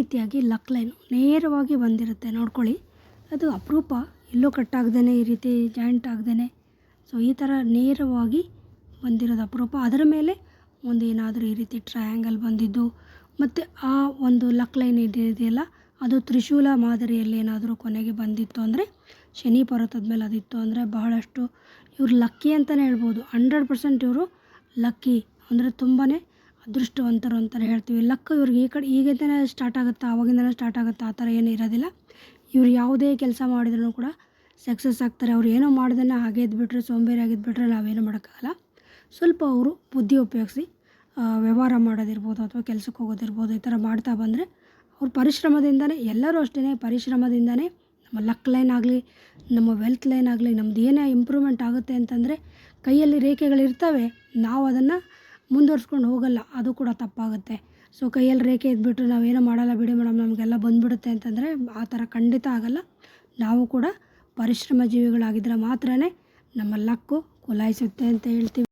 ರೀತಿಯಾಗಿ luck line ನೇರವಾಗಿ ಬಂದಿರುತ್ತೆ ನೋಡ್ಕೊಳ್ಳಿ. ಅದು ಅಪರೂಪ, ಎಲ್ಲೂ ಕಟ್ಟಾಗ್ದೇ ಈ ರೀತಿ ಜಾಯಿಂಟ್ ಆಗ್ದೇ, ಸೊ ಈ ಥರ ನೇರವಾಗಿ ಬಂದಿರೋದು ಅಪರೂಪ. ಅದರ ಮೇಲೆ ಒಂದು ಏನಾದರೂ ಈ ರೀತಿ ಟ್ರಯಾಂಗಲ್ ಬಂದಿದ್ದು, ಮತ್ತು ಆ ಒಂದು ಲಕ್ ಲೈನ್ ಇದೆಯಲ್ಲ ಅದು ತ್ರಿಶೂಲ ಮಾದರಿಯಲ್ಲಿ ಏನಾದರೂ ಕೊನೆಗೆ ಬಂದಿತ್ತು ಅಂದರೆ, ಶನಿ ಪರ್ವತದ ಮೇಲೆ ಅದಿತ್ತು ಅಂದರೆ ಬಹಳಷ್ಟು ಇವ್ರು ಲಕ್ಕಿ ಅಂತಲೇ ಹೇಳ್ಬೋದು. 100% ಇವರು ಲಕ್ಕಿ ಅಂದರೆ ತುಂಬಾ ಅದೃಷ್ಟವಂತರು ಅಂತಲೇ ಹೇಳ್ತೀವಿ. ಲಕ್ ಇವ್ರಿಗೆ ಈಗಿಂದನೇ ಸ್ಟಾರ್ಟ್ ಆಗುತ್ತಾ, ಆವಾಗಿಂದನೇ ಸ್ಟಾರ್ಟ್ ಆಗುತ್ತಾ, ಆ ಥರ ಏನೂ ಇರೋದಿಲ್ಲ. ಇವ್ರು ಯಾವುದೇ ಕೆಲಸ ಮಾಡಿದ್ರೂ ಕೂಡ ಸಕ್ಸಸ್ ಆಗ್ತಾರೆ. ಅವ್ರು ಏನೋ ಮಾಡ್ದೇ ಹಾಗೆ ಇದ್ಬಿಟ್ರೆ, ಸೋಂಬೇರಿ ಆಗಿದ್ಬಿಟ್ರೆ ನಾವೇನು ಮಾಡೋಕ್ಕಾಗಲ್ಲ. ಸ್ವಲ್ಪ ಅವರು ಬುದ್ಧಿ ಉಪಯೋಗಿಸಿ ವ್ಯವಹಾರ ಮಾಡೋದಿರ್ಬೋದು ಅಥವಾ ಕೆಲಸಕ್ಕೆ ಹೋಗೋದಿರ್ಬೋದು, ಈ ಥರ ಮಾಡ್ತಾ ಬಂದರೆ ಅವ್ರ ಪರಿಶ್ರಮದಿಂದನೇ, ಎಲ್ಲರೂ ಅಷ್ಟೇ ಪರಿಶ್ರಮದಿಂದನೇ ನಮ್ಮ ಲಕ್ ಲೈನ್ ಆಗಲಿ, ನಮ್ಮ ವೆಲ್ತ್ ಲೈನ್ ಆಗಲಿ, ನಮ್ದು ಏನೇ ಇಂಪ್ರೂವ್ಮೆಂಟ್ ಆಗುತ್ತೆ ಅಂತಂದರೆ ಕೈಯಲ್ಲಿ ರೇಖೆಗಳಿರ್ತವೆ, ನಾವು ಅದನ್ನು ಮುಂದುವರ್ಸ್ಕೊಂಡು ಹೋಗಲ್ಲ, ಅದು ಕೂಡ ತಪ್ಪಾಗುತ್ತೆ. ಸೊ ಕೈಯಲ್ಲಿ ರೇಖೆ ಇದ್ಬಿಟ್ಟು ನಾವೇನೋ ಮಾಡಲ್ಲ ಬಿಡಿ ಮೇಡಮ್ ನಮಗೆಲ್ಲ ಬಂದುಬಿಡುತ್ತೆ ಅಂತಂದರೆ ಆ ಥರ ಖಂಡಿತ ಆಗಲ್ಲ. ನಾವು ಕೂಡ ಪರಿಶ್ರಮ ಜೀವಿಗಳಾಗಿದ್ದರೆ ಮಾತ್ರ ನಮ್ಮ ಲಕ್ಕು ಕುಲಾಯಿಸುತ್ತೆ ಅಂತ ಹೇಳ್ತೀವಿ.